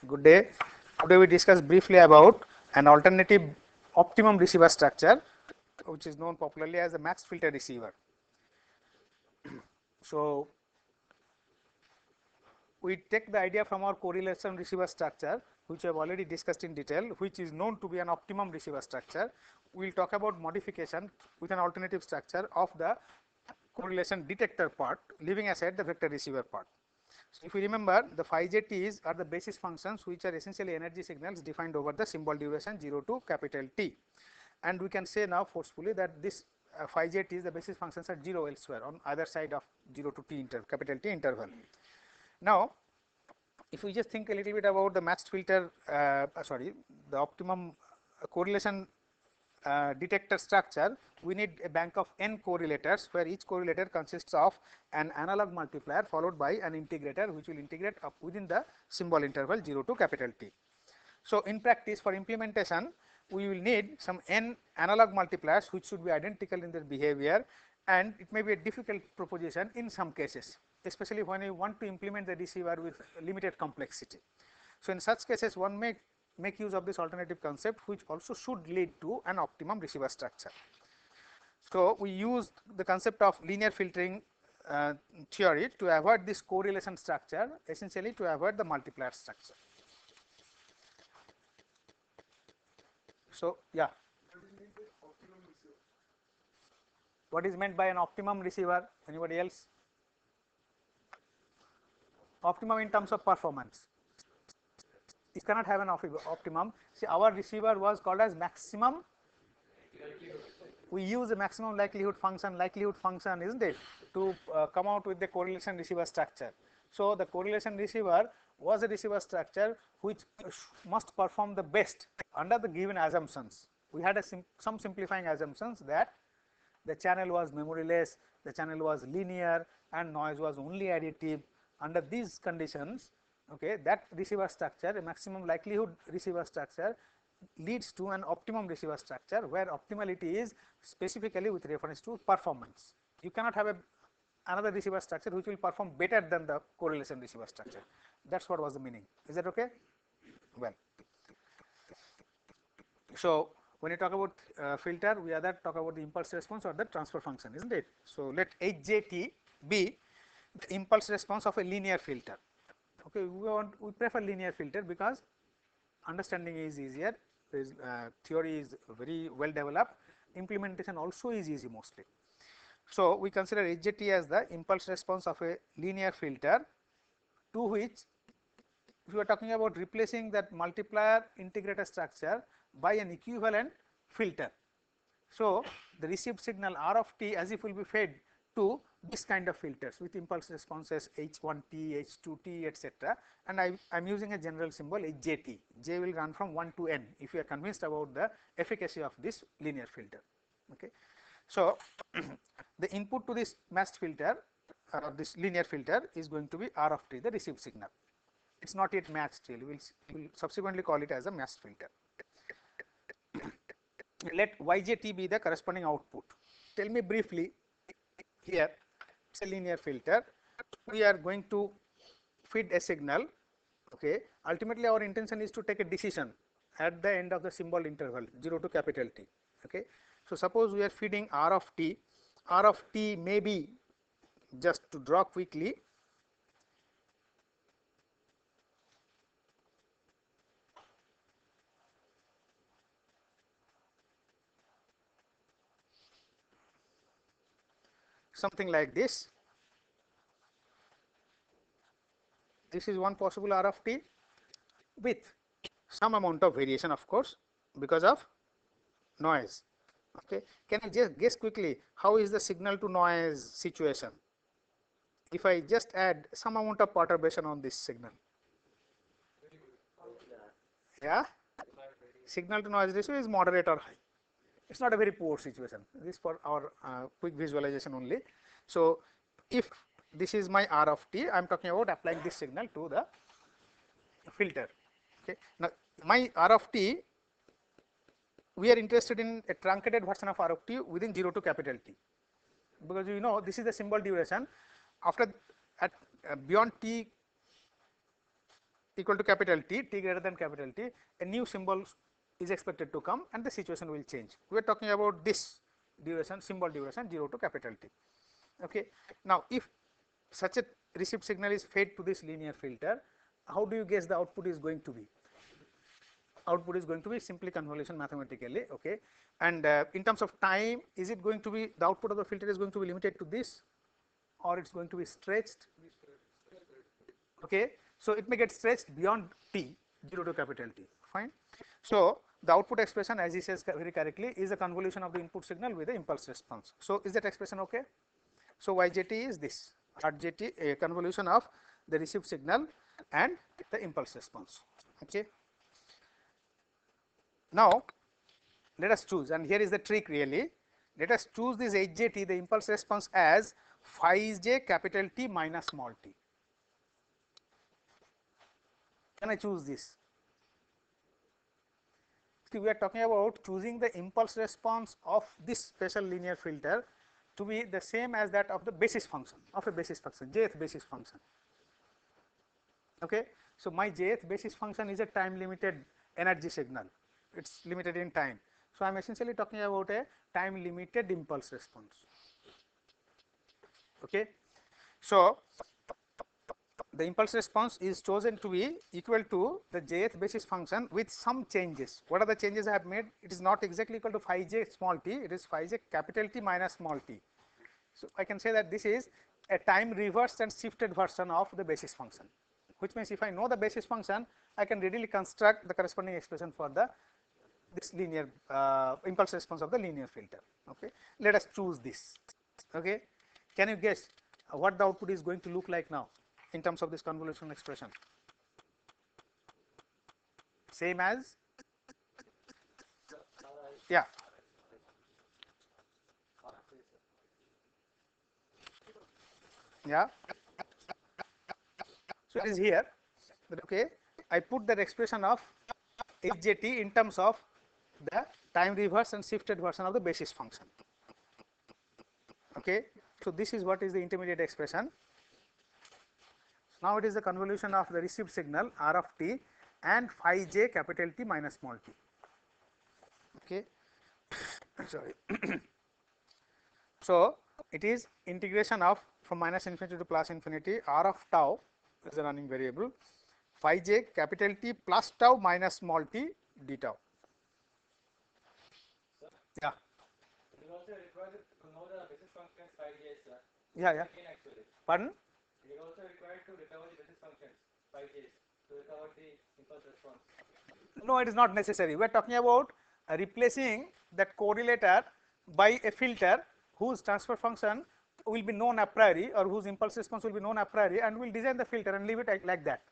Good day. Today we discuss briefly about an alternative optimum receiver structure, which is known popularly as a max filter receiver. So, we take the idea from our correlation receiver structure, which we have already discussed in detail, which is known to be an optimum receiver structure. We will talk about modification with an alternative structure of the correlation detector part, leaving aside the vector receiver part. So, if you remember, the phi j t's are the basis functions which are essentially energy signals defined over the symbol duration 0 to capital T, and we can say now forcefully that this phi j t is the basis functions are 0 elsewhere on either side of 0 to T capital T interval. Now, if we just think a little bit about the matched filter, the optimum correlation detector structure, we need a bank of n correlators, where each correlator consists of an analog multiplier followed by an integrator, which will integrate up within the symbol interval 0 to capital T. So, in practice, for implementation, we will need some n analog multipliers which should be identical in their behavior, and it may be a difficult proposition in some cases, especially when you want to implement the receiver with limited complexity. So, in such cases, one may make use of this alternative concept, which also should lead to an optimum receiver structure. So, we use the concept of linear filtering theory to avoid this correlation structure, essentially to avoid the multiplier structure. So, yeah, what is meant by an optimum receiver? Anybody else? Optimum in terms of performance. You cannot have an optimum. See, our receiver was called as maximum. We use a maximum likelihood function, isn't it, to come out with the correlation receiver structure. So, the correlation receiver was a receiver structure which must perform the best under the given assumptions. We had some simplifying assumptions that the channel was memoryless, the channel was linear, and noise was only additive. Under these conditions, okay, that receiver structure, a maximum likelihood receiver structure, leads to an optimum receiver structure, where optimality is specifically with reference to performance. You cannot have another receiver structure which will perform better than the correlation receiver structure. That is what was the meaning. Is that okay? Well, so when you talk about filter, we either talk about the impulse response or the transfer function, isn't it? So, let HJT be the impulse response of a linear filter. Okay, we prefer linear filter because understanding is easier, theory is very well developed, implementation also is easy mostly. So, we consider HJT as the impulse response of a linear filter, to which we are talking about replacing that multiplier integrator structure by an equivalent filter. So, the received signal R of t as if will be fed to this kind of filters with impulse responses H1 t, H2 t, etc., and I am using a general symbol HJT. J will run from 1 to n if you are convinced about the efficacy of this linear filter. Okay. So, the input to this matched filter, this linear filter, is going to be R of t, the received signal. It is not yet matched still, we will subsequently call it as a matched filter. Let YJT be the corresponding output. Tell me briefly here, it is a linear filter. We are going to feed a signal. Okay. Ultimately, our intention is to take a decision at the end of the symbol interval 0 to capital T. Okay. So, suppose we are feeding R of t. R of t may be, just to draw quickly, something like this. This is one possible R of t with some amount of variation, of course, because of noise. Okay. Can you just guess quickly how is the signal to noise situation if I just add some amount of perturbation on this signal? Yeah, signal to noise ratio is moderate or high. It is not a very poor situation. This is for our quick visualization only. So, if this is my R of t, I am talking about applying this signal to the filter. Okay. Now, my R of t, we are interested in a truncated version of R of t within 0 to capital T, because you know this is the symbol duration. After at beyond t equal to capital T, T greater than capital T, a new symbol is expected to come and the situation will change. We are talking about this duration, symbol duration 0 to capital T. Okay. Now, if such a received signal is fed to this linear filter, how do you guess the output is going to be? Output is going to be simply convolution mathematically. Okay. And in terms of time, is it going to be the output of the filter is going to be limited to this, or it's going to be stretched? Okay. So, it may get stretched beyond T, 0 to capital T, fine. So, the output expression, as he says very correctly, is a convolution of the input signal with the impulse response. So, is that expression okay? So, YJT is this, RJT, a convolution of the received signal and the impulse response. Okay. Now, let us choose, and here is the trick really. Let us choose this HJT, the impulse response, as phi j capital T minus small t. Can I choose this? See, we are talking about choosing the impulse response of this special linear filter to be the same as that of the basis function, of a basis function, jth basis function. Okay. So, my jth basis function is a time limited energy signal, it is limited in time. So, I am essentially talking about a time limited impulse response. Okay. So, the impulse response is chosen to be equal to the jth basis function with some changes. What are the changes I have made? It is not exactly equal to phi j small t, it is phi j capital T minus small t. So, I can say that this is a time reversed and shifted version of the basis function, which means if I know the basis function, I can readily construct the corresponding expression for the this linear impulse response of the linear filter. Okay. Let us choose this. Okay. Can you guess what the output is going to look like now in terms of this convolution expression? Same as, yeah. Yeah. So, it is here that okay, I put that expression of HJT in terms of the time reverse and shifted version of the basis function. Okay. So, this is what is the intermediate expression. Now, it is the convolution of the received signal R of t and phi j capital T minus small t. Okay. Sorry. So, it is integration of from minus infinity to plus infinity R of tau is the running variable, phi j capital T plus tau minus small t d tau. Yeah. It is also required to know the basis functions phi j, sir. Yeah, yeah. Actually. Pardon? It is also required to recover the basis functions phi j to recover the impulse response. No, it is not necessary. We are talking about replacing that correlator by a filter whose transfer function will be known a priori, or whose impulse response will be known a priori, and we will design the filter and leave it like that.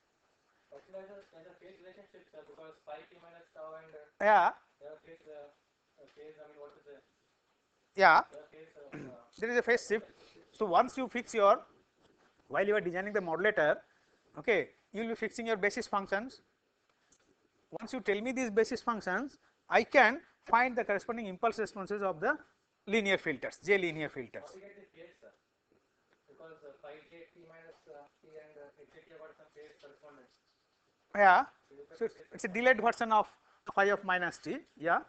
Actually, as a phase relationship, sir, because phi t minus tau and yeah. phase, I mean, what is the Yeah. phase? There is a phase shift. So, once you fix your, while you are designing the modulator, okay, you will be fixing your basis functions. Once you tell me these basis functions, I can find the corresponding impulse responses of the linear filters, J linear filters. How to get the phase, sir? Because phi j t minus t and HJT about some phase correspondence. Yeah. So, it is a delayed version of phi of minus t. Yeah.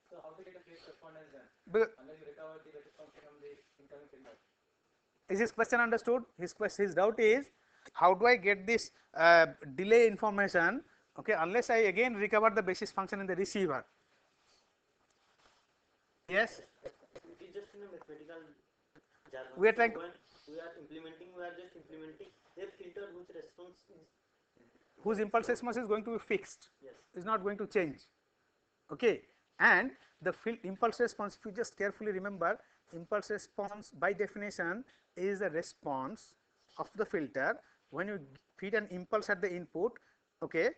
So, how to get a phase correspondence then? Unless you recover the basis function from the incoming signal. Is his question understood? His doubt is, how do I get this delay information? Okay, unless I again recover the basis function in the receiver. Yes. It is just in a mathematical jargon. We are trying when we are just implementing a filter whose response is whose impulse response is going to be fixed. Yes. Is not going to change. Okay, and the impulse response, if you just carefully remember, impulse response by definition is the response of the filter when you feed an impulse at the input, okay,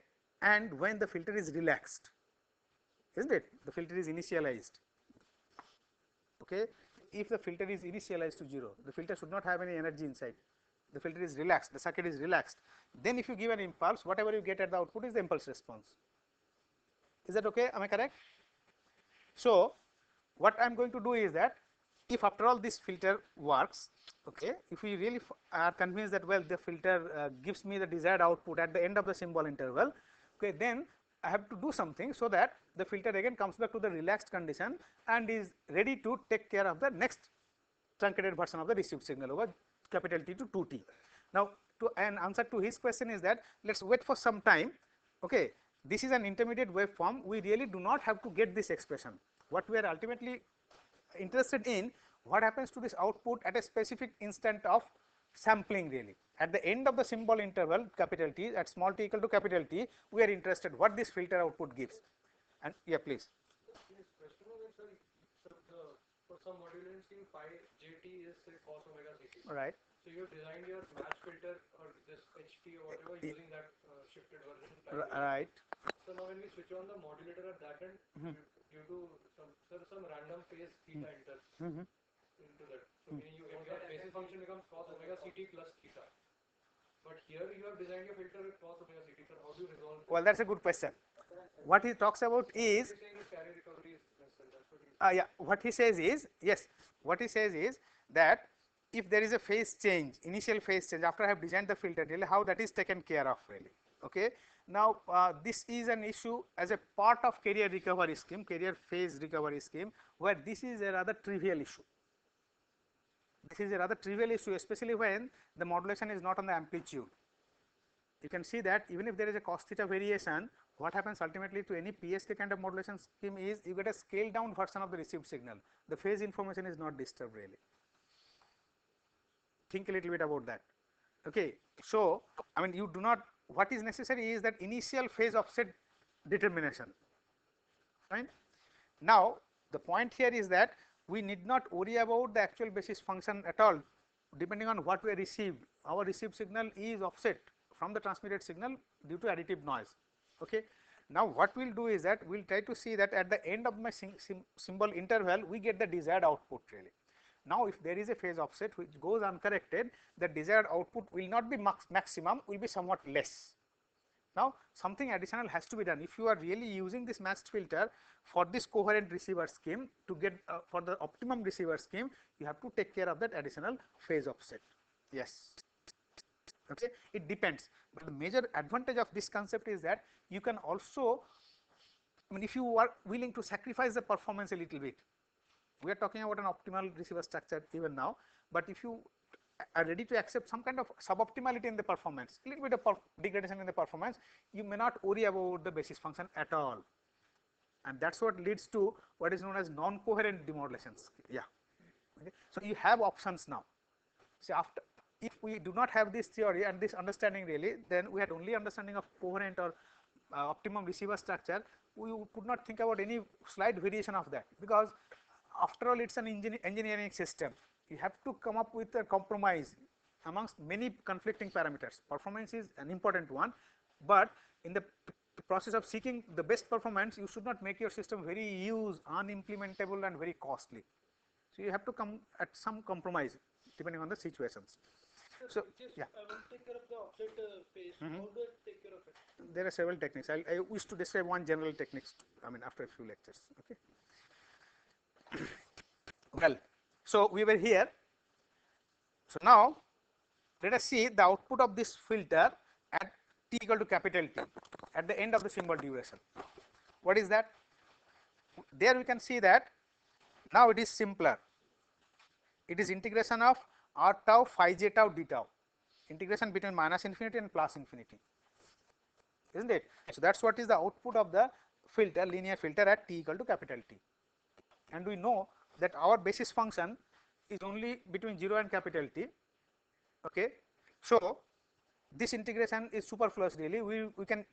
and when the filter is relaxed, isn't it? The filter is initialized. Okay, if the filter is initialized to 0, the filter should not have any energy inside. The filter is relaxed, the circuit is relaxed. Then if you give an impulse, whatever you get at the output is the impulse response. Is that okay? Am I correct? So, what I am going to do is that if after all this filter works, okay, if we really are convinced that well the filter gives me the desired output at the end of the symbol interval, okay, then I have to do something so that the filter again comes back to the relaxed condition and is ready to take care of the next truncated version of the received signal over capital T to 2t. Now, to an answer to his question is that let us wait for some time. Okay, this is an intermediate waveform. We really do not have to get this expression. What we are ultimately interested in, what happens to this output at a specific instant of sampling really. At the end of the symbol interval capital T at small t equal to capital T, we are interested what this filter output gives. And yeah, please. Yes, question was sir, for some modulation scheme phi jt is say cos omega ct. Right. So you have designed your match filter or this ht or whatever using that shifted version. Right. So now when we switch on the modulator at that end, due to some random phase theta enters into that. So meaning your basis function becomes cos omega ct plus theta. But here you have designed your filter with cos omega ct. So how do you resolve this? Well, that's a good question. What he talks about is carry recovery is necessary. That's what yeah, what he says is, yes, what he says is that if there is a phase change, initial phase change after I have designed the filter, really how that is taken care of really. Okay. Now, this is an issue as a part of carrier recovery scheme, carrier phase recovery scheme, where this is a rather trivial issue. This is a rather trivial issue, especially when the modulation is not on the amplitude. You can see that even if there is a cos theta variation, what happens ultimately to any PSK kind of modulation scheme is you get a scaled down version of the received signal. The phase information is not disturbed really. Think a little bit about that. Okay. So, I mean you do not, what is necessary is that initial phase offset determination. Fine. Now, the point here is that we need not worry about the actual basis function at all, depending on what we received. Our received signal is offset from the transmitted signal due to additive noise. Okay. Now, what we will do is that we will try to see that at the end of my symbol interval, we get the desired output really. Now, if there is a phase offset which goes uncorrected, the desired output will not be maximum, will be somewhat less. Now, something additional has to be done. If you are really using this matched filter for this coherent receiver scheme to get for the optimum receiver scheme, you have to take care of that additional phase offset. Yes. Okay. It depends, but the major advantage of this concept is that you can also, I mean, if you are willing to sacrifice the performance a little bit, we are talking about an optimal receiver structure even now, but if you are ready to accept some kind of suboptimality in the performance, a little bit of degradation in the performance, you may not worry about the basis function at all, and that is what leads to what is known as non-coherent demodulations. Yeah. Okay. So, you have options now. See, after if we do not have this theory and this understanding really, then we had only understanding of coherent or optimum receiver structure, we could not think about any slight variation of that, because after all it is an engineering system. You have to come up with a compromise amongst many conflicting parameters. Performance is an important one, but in the process of seeking the best performance, you should not make your system very unimplementable and very costly. So, you have to come at some compromise depending on the situations. So, yeah. I will take care of the offset phase. How do I take care of it? There are several techniques. I wish to describe one general techniques. I mean, after a few lectures. Okay. Well, so we were here. So now let us see the output of this filter at t equal to capital T at the end of the symbol duration. What is that? There we can see that now it is simpler. It is integration of r tau phi j tau d tau, integration between minus infinity and plus infinity, isn't it? So that's what is the output of the filter, linear filter at t equal to capital T, and we know that our basis function is only between 0 and capital T. Okay. So this integration is superfluous really. We can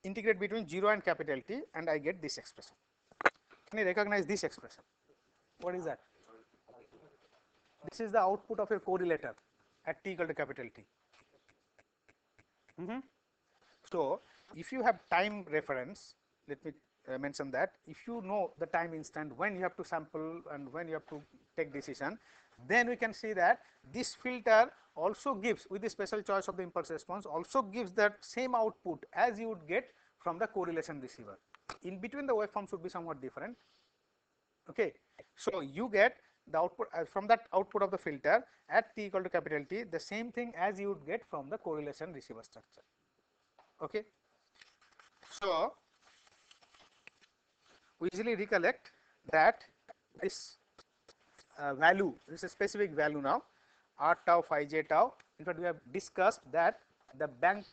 integrate between 0 and capital T and I get this expression. Can you recognize this expression? What is that? This is the output of your correlator at t equal to capital T. So if you have time reference, let me mention that if you know the time instant when you have to sample and when you have to take decision, then we can see that this filter also gives, with the special choice of the impulse response, also gives that same output as you would get from the correlation receiver. In between the waveform should be somewhat different. Okay. So you get the output from that output of the filter at t equal to capital T, the same thing as you would get from the correlation receiver structure. Okay. So, we easily recollect that this value, this is a specific value now, r tau phi j tau. In fact, we have discussed that the bank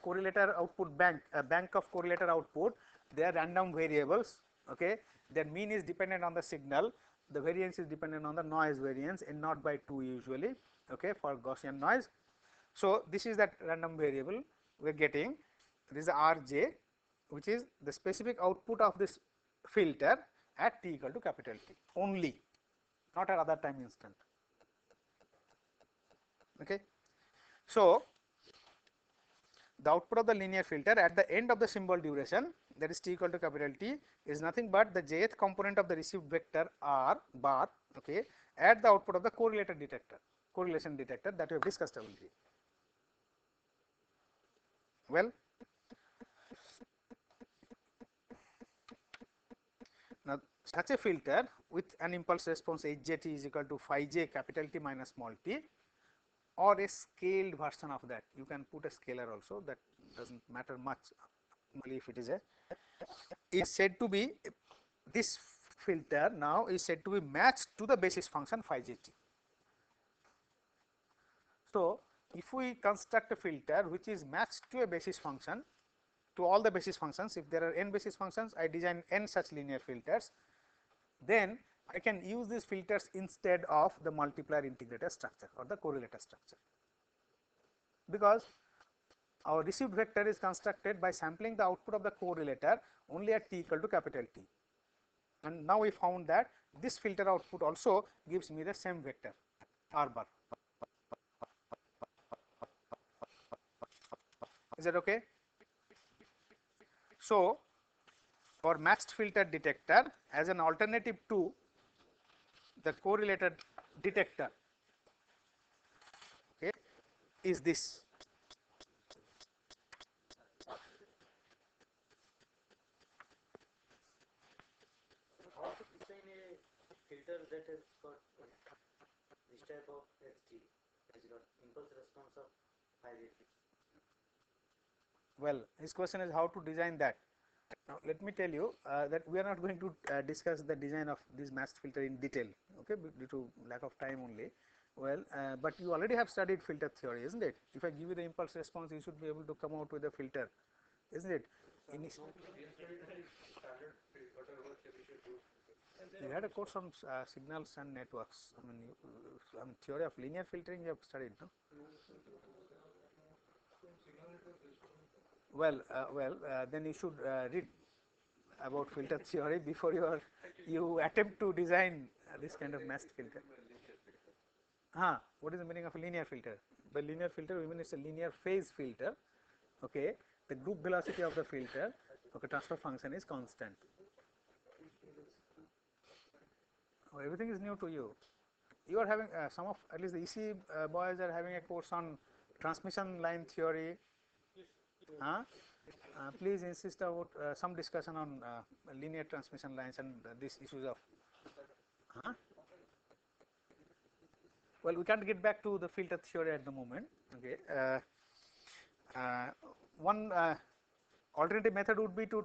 correlator output bank, bank of correlator output, they are random variables. Okay, their mean is dependent on the signal, the variance is dependent on the noise variance, n naught by 2 usually. Okay, for Gaussian noise. So, this is that random variable we are getting. This is r j, which is the specific output of this filter at t equal to capital T only, not at other time instant. Okay. So, the output of the linear filter at the end of the symbol duration, that is t equal to capital T, is nothing but the jth component of the received vector r bar, okay, at the output of the correlation detector that we have discussed already. Well, now such a filter with an impulse response hjt is equal to phi j capital T minus small t, or a scaled version of that. You can put a scalar also, that does not matter much only if it is a, is said to be, this filter now is said to be matched to the basis function phi j t. So, if we construct a filter which is matched to a basis function, to all the basis functions, if there are n basis functions, I design n such linear filters, then I can use these filters instead of the multiplier integrator structure or the correlator structure, because our received vector is constructed by sampling the output of the correlator only at t equal to capital T. And now we found that this filter output also gives me the same vector r bar. Is that okay? So, for matched filter detector as an alternative to the correlated detector, okay, is this. How to design a filter that has got this type of ST, has got impulse response of 580. Well, his question is how to design that. Now, let me tell you that we are not going to discuss the design of this matched filter in detail, okay, due to lack of time only. Well, but you already have studied filter theory, isn't it? If I give you the impulse response, you should be able to come out with a filter, isn't it? You had a course on signals and networks. I mean, theory of linear filtering you have studied, no? Well, then you should read about filter theory before you attempt to design this kind of matched filter. What is the meaning of a linear filter? By linear filter, we mean it's a linear phase filter. Okay, the group velocity of the filter, okay, transfer function is constant. Oh, everything is new to you. You are having some of, at least the EC boys are having a course on transmission line theory. Please insist about some discussion on linear transmission lines and these issues of. Well, we can't get back to the filter theory at the moment. Okay, one alternative method would be to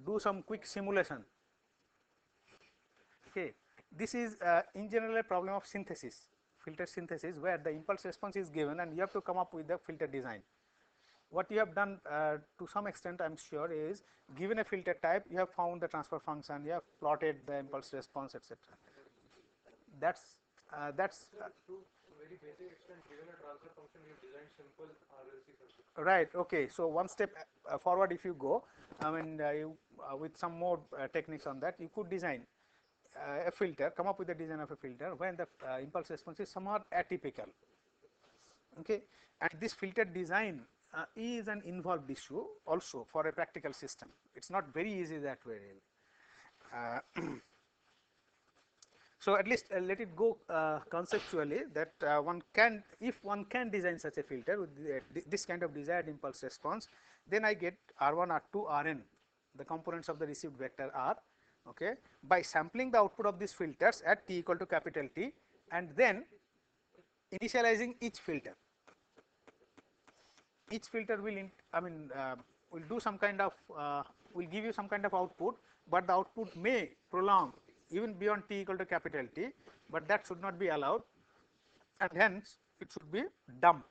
do some quick simulation. Okay, this is in general a problem of synthesis, filter synthesis, where the impulse response is given and you have to come up with the filter design. What you have done to some extent, I am sure, is given a filter type, you have found the transfer function, you have plotted the impulse response, etc. That's to very basic extent, given a transfer function, we have designed simple RLC circuit. right. Okay, so one step forward if you go, I mean, with some more techniques on that, you could design a filter, come up with the design of a filter when the impulse response is somewhat atypical. Okay, and this filter design is an involved issue also for a practical system. It's not very easy that way really. So at least let it go conceptually that one can, if one can design such a filter with this kind of desired impulse response, then I get R1, R2, Rn, the components of the received vector R. okay, by sampling the output of these filters at t equal to capital T and then initializing each filter. Each filter will will do some kind of will give you some kind of output, but the output may prolong even beyond t equal to capital T, but that should not be allowed and hence it should be dumped.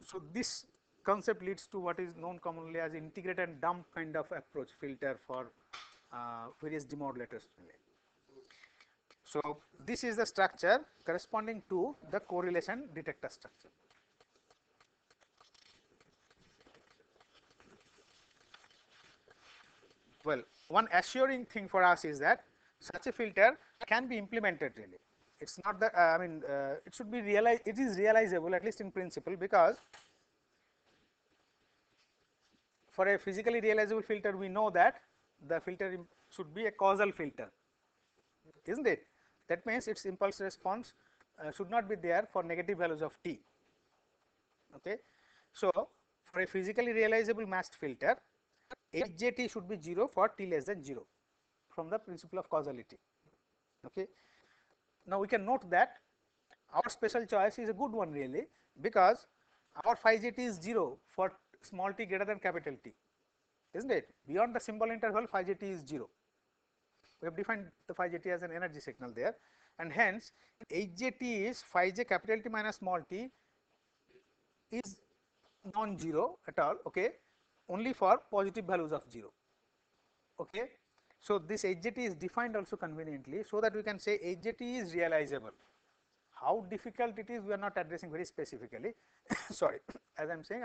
So, this concept leads to what is known commonly as integrate and dump kind of approach filter for various demodulators. So, this is the structure corresponding to the correlation detector structure. Well, one assuring thing for us is that such a filter can be implemented really. It is not the it should be realized, it is realizable at least in principle, because for a physically realizable filter we know that the filter should be a causal filter, is not it? That means its impulse response should not be there for negative values of t. Okay. So, for a physically realizable masked filter, HJT should be 0 for t less than 0 from the principle of causality. Okay. Now, we can note that our special choice is a good one really, because our phi j t is 0 for small t greater than capital T, is not it? Beyond the symbol interval phi j t is 0. We have defined the phi j t as an energy signal there, and hence HJT is phi j capital T minus small t is non-zero at all, okay, only for positive values of 0. Okay. So, this HJT is defined also conveniently, so that we can say HJT is realizable. How difficult it is, we are not addressing very specifically. Sorry, as I am saying,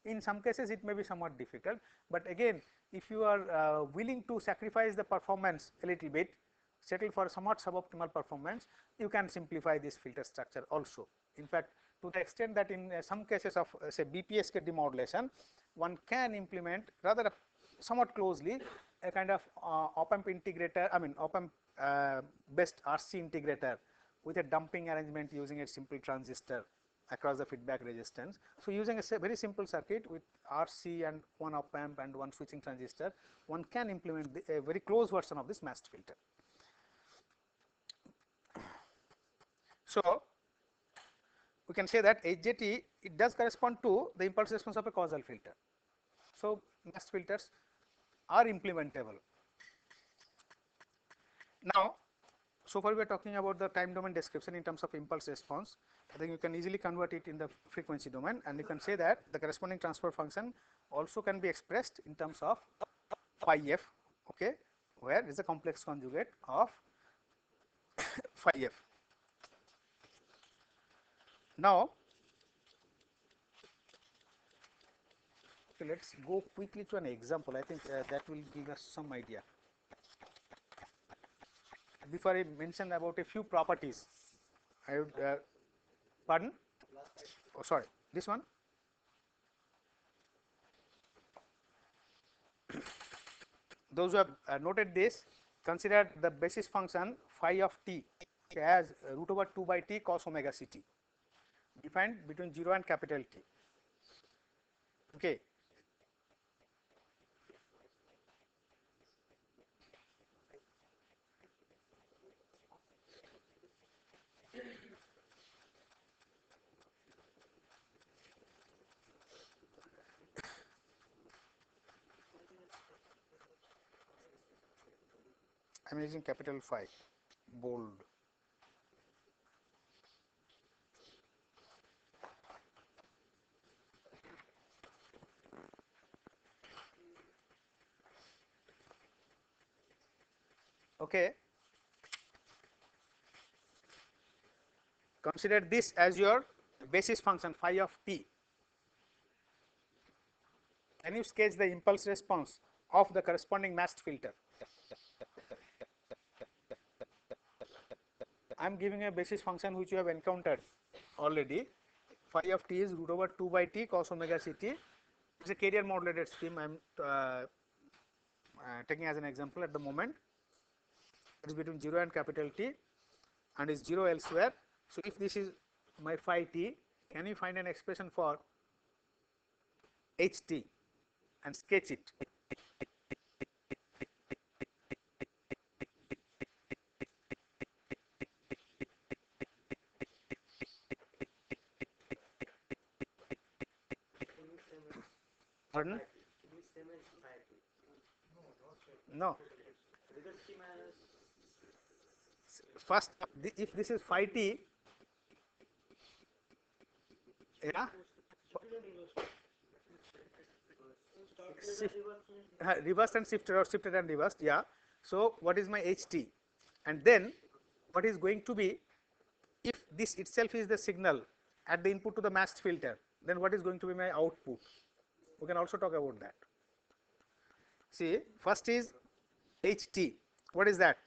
in some cases it may be somewhat difficult, but again if you are willing to sacrifice the performance a little bit, settle for somewhat suboptimal performance, you can simplify this filter structure also. In fact, to the extent that in some cases of say BPSK demodulation, one can implement rather somewhat closely a kind of op-amp integrator, op-amp based RC integrator with a dumping arrangement using a simple transistor across the feedback resistance. So, using a very simple circuit with RC and one op-amp and one switching transistor, one can implement a very close version of this masked filter. So, we can say that HJT, it does correspond to the impulse response of a causal filter. So, masked filters are implementable. Now, so far we are talking about the time domain description in terms of impulse response. I think you can easily convert it in the frequency domain, and you can say that the corresponding transfer function also can be expressed in terms of phi f, okay, where it is a complex conjugate of phi f. Now, okay, let us go quickly to an example. I think that will give us some idea. Before I mention about a few properties, I would pardon. Oh, sorry, this one. Those who have noted this, consider the basis function phi of t as root over 2 by t cos omega c t, defined between 0 and capital T. Okay. I am using capital phi, bold. Okay. Consider this as your basis function phi of t. Can you sketch the impulse response of the corresponding masked filter? I am giving a basis function which you have encountered already. Phi of t is root over 2 by t cos omega c t. It is a carrier modulated scheme I am taking as an example at the moment. It is between 0 and capital T and is 0 elsewhere. So, if this is my phi t, can you find an expression for h t and sketch it? Pardon? T is same as phi t. No. Because t minus First, if this is phi t, yeah, reversed and shifted or shifted and reversed, yeah. So what is my ht? And then what is going to be, if this itself is the signal at the input to the matched filter, then what is going to be my output? We can also talk about that. See, first is ht. What is that?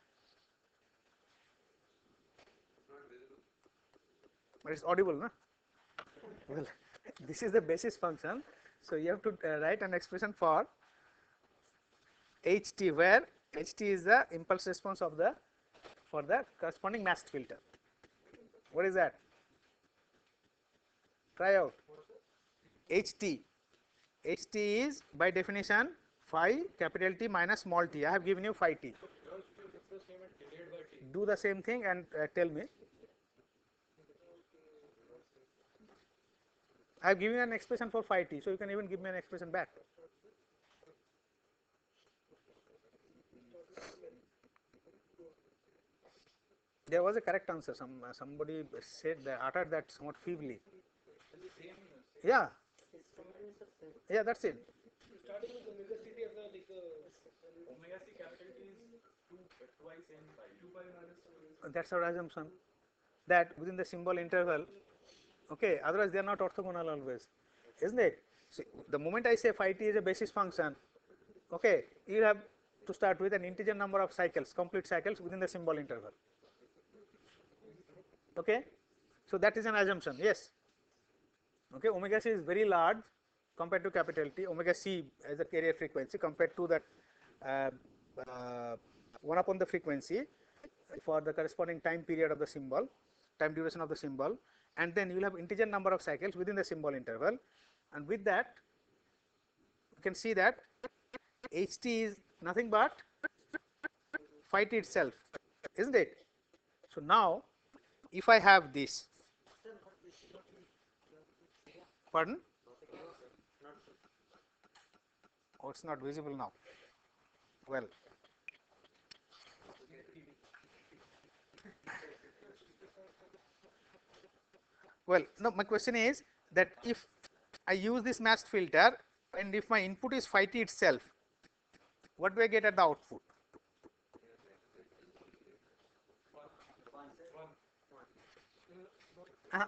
But it's audible, no? Well, this is the basis function. So you have to write an expression for ht, where ht is the impulse response of the for the corresponding matched filter. What is that? Try out. ht. ht is by definition phi capital T minus small t. I have given you phi t. Do the same thing and tell me. I have given an expression for phi t, so you can even give me an expression back. There was a correct answer. Somebody said that, uttered that somewhat feebly. Yeah. Yeah, that's it. Starting with omega CT as a Omega C capital T is 2 twice n pi. 2 pi minus. That's our assumption, that within the symbol interval, okay, otherwise they are not orthogonal always, isn't it? So the moment I say phi t is a basis function, okay, you have to start with an integer number of cycles, complete cycles within the symbol interval. Okay, so that is an assumption. Yes. Okay, omega c is very large compared to capital T. Omega c as a carrier frequency compared to that 1 upon the frequency for the corresponding time period of the symbol, time duration of the symbol, and then you will have integer number of cycles within the symbol interval, and with that you can see that ht is nothing but phi t itself, isn't it? So now if I have this, pardon? Oh, it's not visible now. Well, no, my question is that if I use this matched filter and if my input is phi t itself, what do I get at the output? Uh,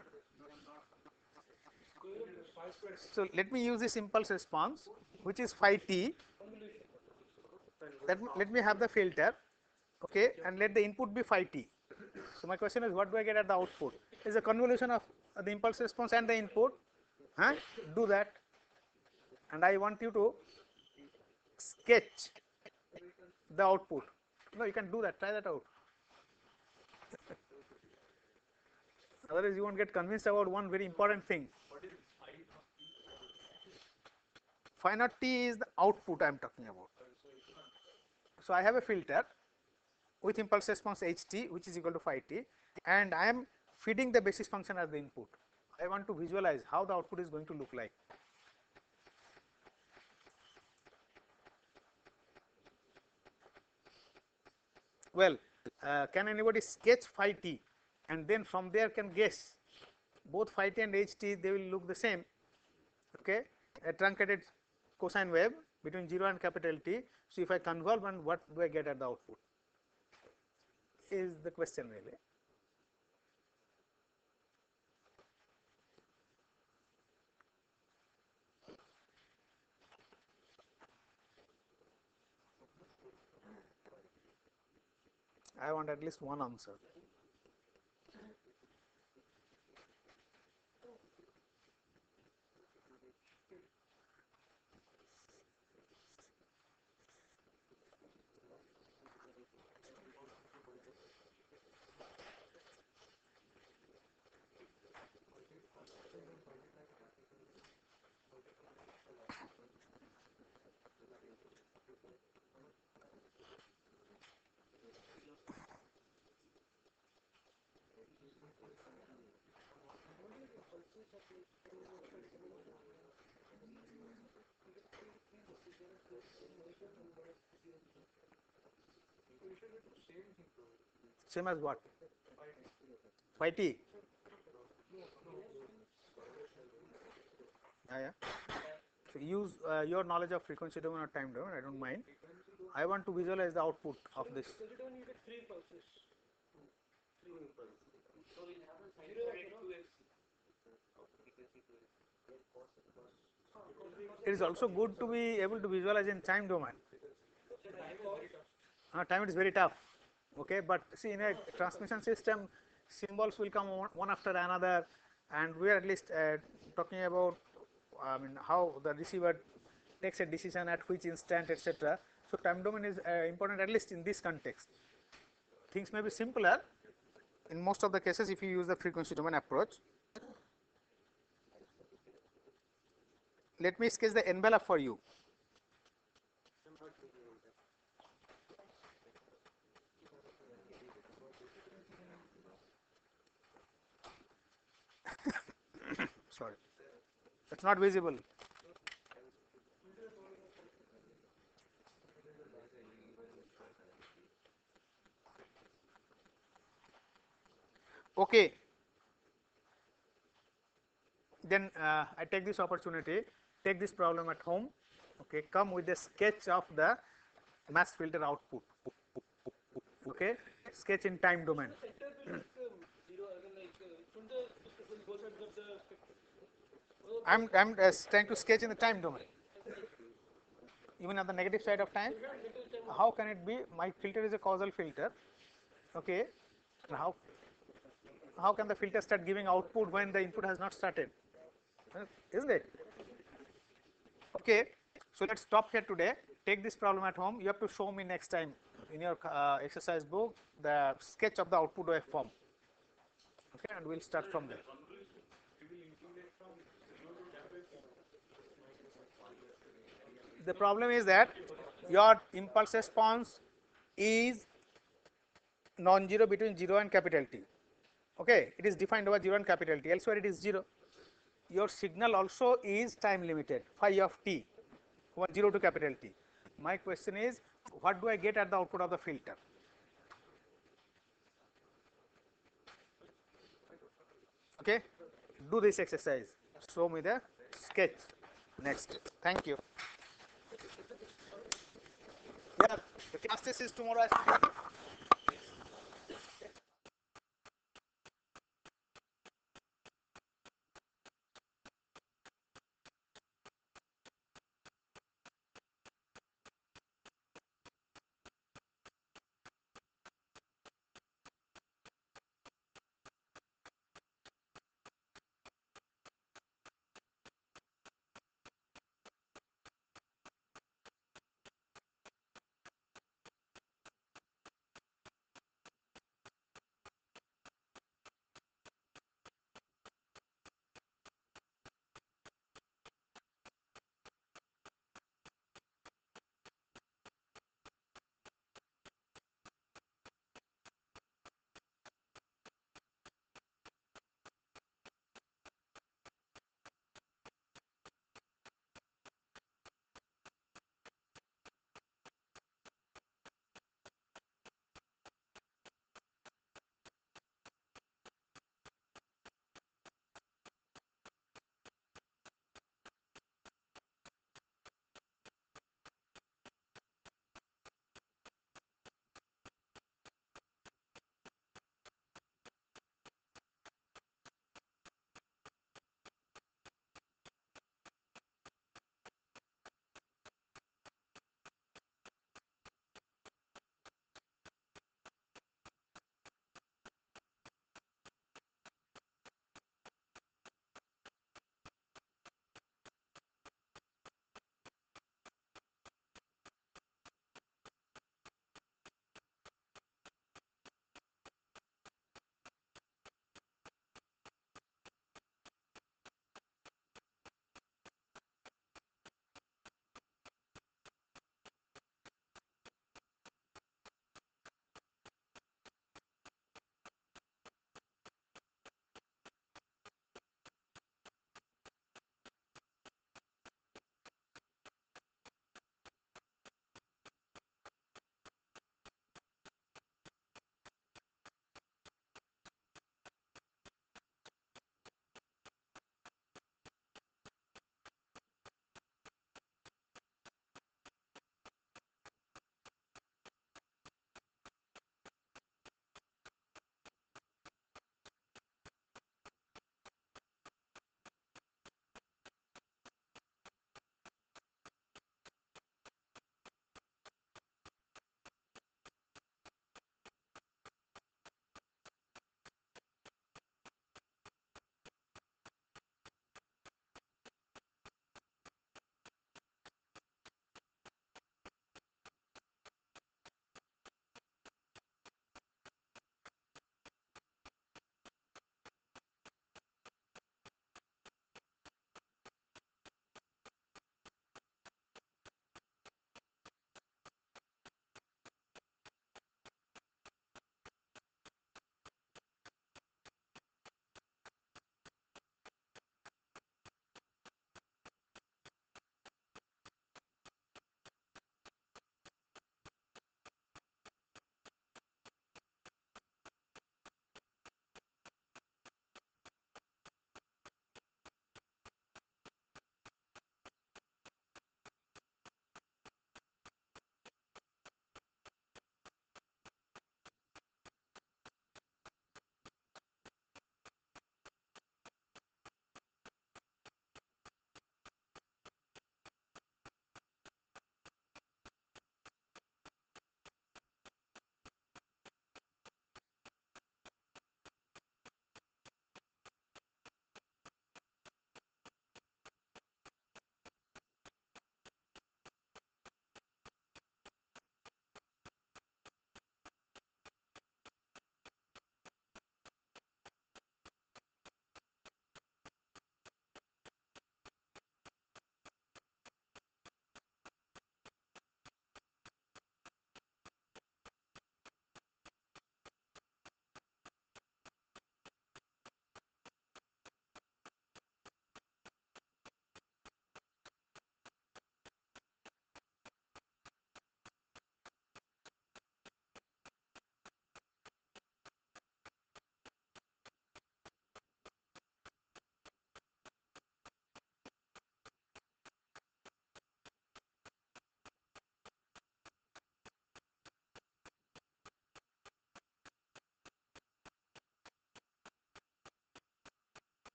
so let me use this impulse response, which is phi t. Let me have the filter, okay, and let the input be phi t. So my question is, what do I get at the output? Is a convolution of the impulse response and the input. Huh? Do that, and I want you to sketch the output. No, you can do that. Try that out. Otherwise, you won't get convinced about one very important thing. Phi naught t is the output I am talking about. So I have a filter with impulse response ht, which is equal to phi t, and I am feeding the basis function as the input. I want to visualize how the output is going to look like. Well, can anybody sketch phi t, and then from there can guess both phi t and ht, they will look the same. Okay, a truncated cosine wave between 0 and capital T. So if I convolve, and what do I get at the output is the question really. I want at least one answer. Same as what? Phi t. Yeah. So use your knowledge of frequency domain or time domain. I don't mind. I want to visualize the output of this. Because you don't need 3 pulses. Two impulses. So we'll have a sine Zero, squared you know. 2x of frequency 2x. It is also good to be able to visualize in time domain. Time it is very tough. Okay, but see, in a transmission system, symbols will come one after another, and we are at least talking about how the receiver takes a decision at which instant, etc. So time domain is important, at least in this context. Things may be simpler in most of the cases if you use the frequency domain approach. Let me sketch the envelope for you. Sorry, that's not visible. Okay, then I take this opportunity, take this problem at home. Okay, come with a sketch of the mass filter output. Okay, sketch in time domain. Center will become 0, I mean like, from the both sides of the spectrum. I'm trying to sketch in the time domain. Even on the negative side of time, how can it be? My filter is a causal filter. Okay, and how can the filter start giving output when the input has not started? Isn't it? Okay, so let's stop here today. Take this problem at home. You have to show me next time in your exercise book the sketch of the output waveform. Okay, and we'll start from there. The problem is that your impulse response is non-zero between 0 and capital T. Okay, it is defined over 0 and capital T, elsewhere it is 0. Your signal also is time limited, phi of t, from 0 to capital T. My question is, what do I get at the output of the filter? Okay, do this exercise. Show me the sketch next. Thank you. Yeah, the class test is tomorrow.